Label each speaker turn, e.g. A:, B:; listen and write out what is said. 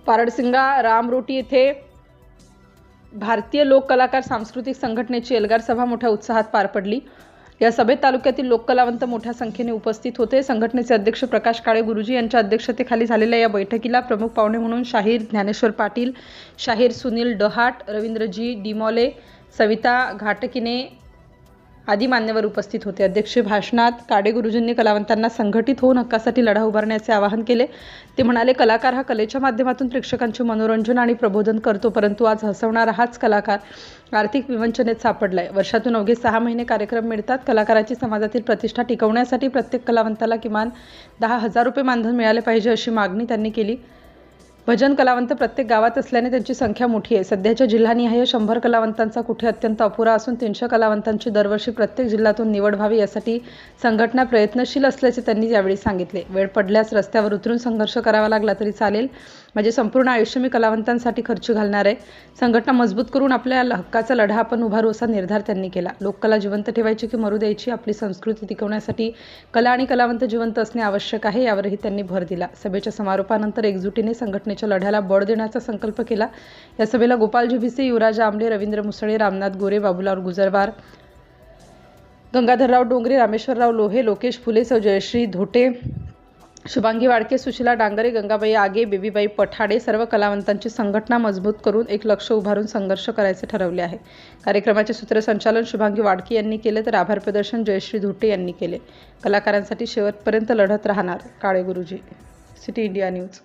A: पारडसिंगा रामरोटी येथे भारतीय लोक कलाकार सांस्कृतिक संघटनेची एल्गार सभा मोठ्या उत्साहात पार पडली। या सभेत तालुक्यातील लोककलावंत मोठ्या संख्येने उपस्थित होते। संघटनेचे अध्यक्ष प्रकाश काळे गुरुजी यांच्या अध्यक्षतेखाली झालेल्या या बैठकीला प्रमुख पाहुणे म्हणून शाहीर ज्ञानेश्वर पाटील, शाहीर सुनील डहाट, रवींद्रजी डिमोले, सविता घाटकीने आदी मान्यवर उपस्थित होते। अध्यक्षीय भाषणात काळे गुरुजींनी कलावंतांना संघटित होऊन हक्कासाठी लढा उभारण्याचे आवाहन केले। ते म्हणाले, कलाकार हा कलेच्या माध्यमातून प्रेक्षकांचे मनोरंजन आणि प्रबोधन करतो, परंतु आज हसवणारा हाच कलाकार आर्थिक विवंचनेत सापडलाय। वर्षातून अवघे 6 महिने कार्यक्रम मिळतात। कलाकाराची समाजातील प्रतिष्ठा टिकवण्यासाठी प्रत्येक कलावंताला किमान 10,000 रुपये मानधन मिळाले पाहिजे, अशी मागणी त्यांनी केली। भजन कलावंत प्रत्येक गावात असल्याने त्यांची संख्या मोठी आहे। सध्याच्या जिल्हानिहाय 100 कलावंतांचा कुठे अत्यंत अपुरा असून 300 कलावंतांची दरवर्षी प्रत्येक जिल्ह्यातून निवड व्हावी, यासाठी संघटना प्रयत्नशील असल्याचे त्यांनी यावेळी सांगितले। वेळ पडल्यास रस्त्यावर उतरून संघर्ष करावा लागला तरी चालेल, म्हणजे संपूर्ण आयुष्य मी कलावंतांसाठी खर्च घालणार आहे। संघटना मजबूत करून आपल्या हक्काचा लढा आपण उभारू, असा निर्धार त्यांनी केला। लोककला जिवंत ठेवायची की मरू द्यायची, आपली संस्कृती टिकवण्यासाठी कला आणि कलावंत जिवंत असणे आवश्यक आहे, यावरही त्यांनी भर दिला। सभेच्या समारोपानंतर एकजुटीने संघटनेच्या लढ्याला बळ देण्याचा संकल्प केला। या सभेला गोपालजी भिसे, युवराज आमले, रवींद्र मुसळे, रामनाथ गोरे, बाबूलाल गुजरवार, गंगाधरराव डोंगरे, रामेश्वरराव लोहे, लोकेश फुले, जयश्री धोटे, शुभांगी वाडके, सुशीला डांगरे, गंगाबाई आगे, बेबीबाई पठाडे सर्व कलावंतांची संघटना मजबूत करून एक लक्ष्य उभारून संघर्ष करायचे ठरवले आहे। कार्यक्रमाचे सूत्रसंचालन शुभांगी वाडके यांनी केले, तर आभार प्रदर्शन जयश्री धोटे यांनी केले। कलाकारांसाठी शेवटपर्यंत लढत राहणार काळे गुरुजी। City India news.